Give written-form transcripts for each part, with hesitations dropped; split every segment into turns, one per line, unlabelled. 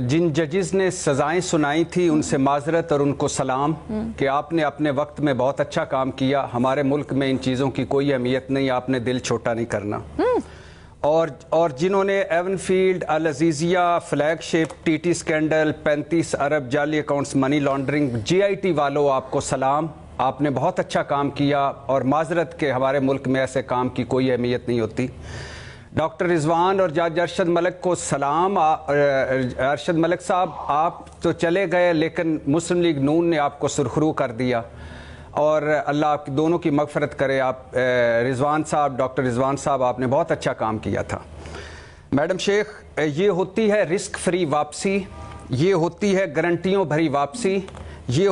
جن ججز نے سزائیں سنائی تھی ان سے معذرت اور ان کو سلام کہ آپ نے اپنے وقت میں بہت اچھا کام کیا. ہمارے ملک میں ان چیزوں کی کوئی اہمیت نہیں, آپ نے دل چھوٹا نہیں کرنا. اور جنہوں نے ایون فیلڈ, العزیزیہ, flagship, T T scandal, 35 ارب جعلی accounts, money laundering, J I T والوں آپ کو سلام, آپ نے بہت اچھا کام کیا اور معذرت کہ ہمارے ملک میں ایسے کام کی کوئی اہمیت نہیں ہوتی. ڈاکٹر رضوان اور جج ارشد ملک کو سلام. ارشد ملک صاحب آپ تو چلے گئے لیکن مسلم لیگ نون نے آپ کو سرخرو کر دیا اور اللہ آپ دونوں کی مغفرت کرے. آپ رضوان صاحب, ڈاکٹر رضوان صاحب, آپ نے بہت اچھا کام کیا تھا. میڈم شیخ, یہ ہوتی ہے رسک فری واپسی, یہ ہوتی ہے گارنٹیوں بھری واپسی, یہ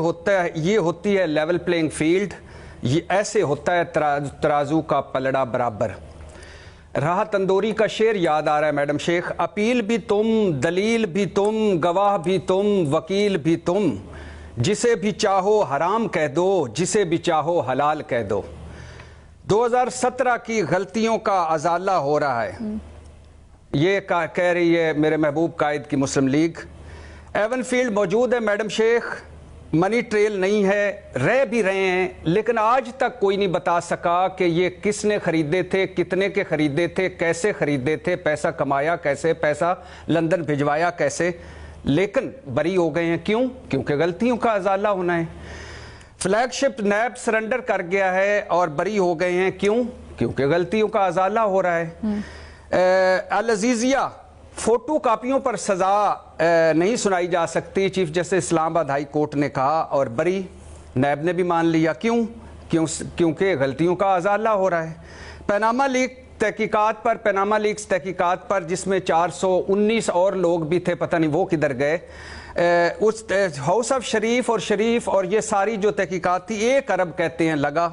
ہوتی ہے لیول پلینگ فیلڈ, یہ ایسے ہوتا ہے ترازو کا پلڑا برابر. راہ تندوری کا شعر یاد آ رہا ہے میڈم شیخ. اپیل بھی تم, دلیل بھی تم, گواہ بھی تم, وکیل بھی تم, جسے بھی چاہو حرام کہہ دو, جسے بھی چاہو حلال کہہ دو. 2017 کی غلطیوں کا ازالہ ہو رہا ہے, یہ کہہ رہی ہے میرے محبوب قائد کی مسلم لیگ. ایون فیلڈ موجود ہے میڈم شیخ, منی ٹریل نہیں ہے, رہ بھی رہے ہیں لیکن آج تک کوئی نہیں بتا سکا کہ یہ کس نے خریدے تھے, کتنے کے خریدے تھے, کیسے خریدے تھے, پیسہ کمایا کیسے, پیسہ لندن بھجوایا کیسے, لیکن بری ہو گئے ہیں. کیوں؟ کیونکہ غلطیوں کا ازالہ ہونا ہے. فلیگ شپ نیب سرنڈر کر گیا ہے اور بری ہو گئے ہیں. کیوں؟ کیونکہ غلطیوں کا ازالہ ہو رہا ہے. العزیزیہ, فوٹو کاپیوں پر سزا نہیں سنائی جا سکتی, چیف جسٹس اسلام آباد ہائی کورٹ نے کہا اور بری, نیب نے بھی مان لیا. کیوں؟ کیونکہ غلطیوں کا ازالہ ہو رہا ہے. پیناما لیکس تحقیقات پر جس میں 419 اور لوگ بھی تھے, پتہ نہیں وہ کدھر گئے. اس ہاؤس آف شریف اور یہ ساری جو تحقیقات تھی 1 ارب کہتے ہیں لگا,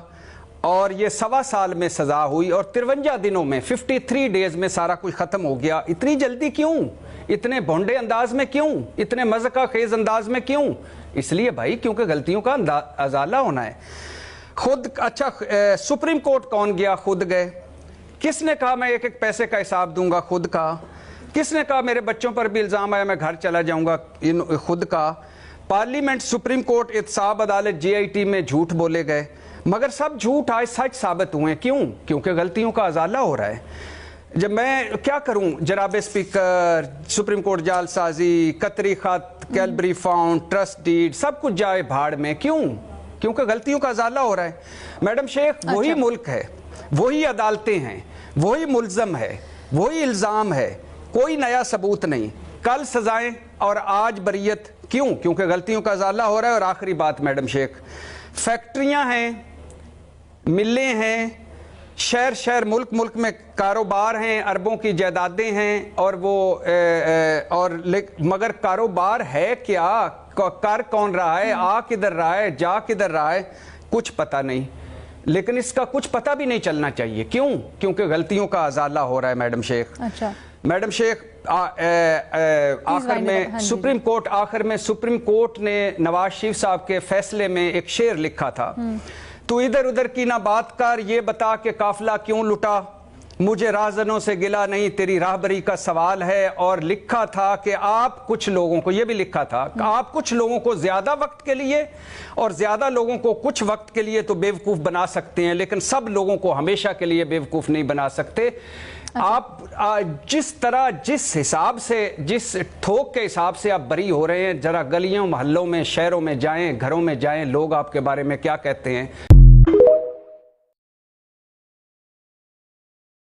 اور یہ 1.25 سال میں سزا ہوئی اور 53 دنوں میں 53 ڈیز میں سارا کچھ ختم ہو گیا. اتنی جلدی کیوں؟ اتنے بھونڈے انداز میں کیوں؟ اتنے مذاق خیز انداز میں کیوں؟ اس لیے بھائی کیونکہ غلطیوں کا ازالہ ہونا ہے. اچھا, سپریم کورٹ کون گیا؟ خود گئے. کس نے کہا میں ایک پیسے کا حساب دوں گا؟ خود کہا. کس نے کہا میرے بچوں پر بھی الزام آیا میں گھر چلا جاؤں گا؟ خود کہا. پارلیمنٹ, سپریم کورٹ, احتساب عدالت, جی آئی ٹی میں جھوٹ بولے گئے مگر سب جھوٹ آج سچ ثابت ہوئے. کیوں؟ کیونکہ غلطیوں کا ازالہ ہو رہا ہے. جب میں کیا کروں جناب اسپیکر, سپریم کورٹ جعل سازی, قطری خط, کیلبری فاؤنڈ, ٹرسٹ ڈیڈ, سب کچھ جائے بھاڑ میں. کیوں؟ کیونکہ غلطیوں کا ازالہ ہو رہا ہے. میڈم شیخ, وہی ملک ہے, وہی عدالتیں ہیں, وہی ملزم ہے, وہی الزام ہے, کوئی نیا ثبوت نہیں. کل سزائیں اور آج بریت. کیوں؟ کیونکہ غلطیوں کا ازالہ ہو رہا ہے. اور آخری بات میڈم شیخ, فیکٹریاں ہیں, ملیں ہیں, شہر ملک میں کاروبار ہیں, اربوں کی جائیدادیں ہیں, اور مگر کاروبار ہے کیا؟ کر کون رہا ہے؟ آ کدھر رہا ہے؟ جا کدھر رہا ہے؟ کچھ پتہ نہیں. لیکن اس کا کچھ پتہ بھی نہیں چلنا چاہیے. کیوں؟ کیونکہ غلطیوں کا ازالہ ہو رہا ہے میڈم شیخ.
اچھا
میڈم شیخ, آخر میں سپریم کورٹ نے نواز شریف صاحب کے فیصلے میں ایک شعر لکھا تھا, تو ادھر ادھر کی نہ بات کر, یہ بتا کہ قافلہ کیوں لٹا, مجھے راہزنوں سے گلا نہیں, تیری راہبری کا سوال ہے. اور لکھا تھا کہ آپ کچھ لوگوں کو, یہ بھی لکھا تھا کہ آپ کچھ لوگوں کو زیادہ وقت کے لیے اور زیادہ لوگوں کو کچھ وقت کے لیے تو بیوقوف بنا سکتے ہیں, لیکن سب لوگوں کو ہمیشہ کے لیے بیوقوف نہیں بنا سکتے. آپ جس طرح, جس حساب سے, جس تھوک کے حساب سے آپ بری ہو رہے ہیں, ذرا گلیوں محلوں میں, شہروں میں جائیں, گھروں میں جائیں, لوگ آپ کے بارے میں کیا کہتے ہیں.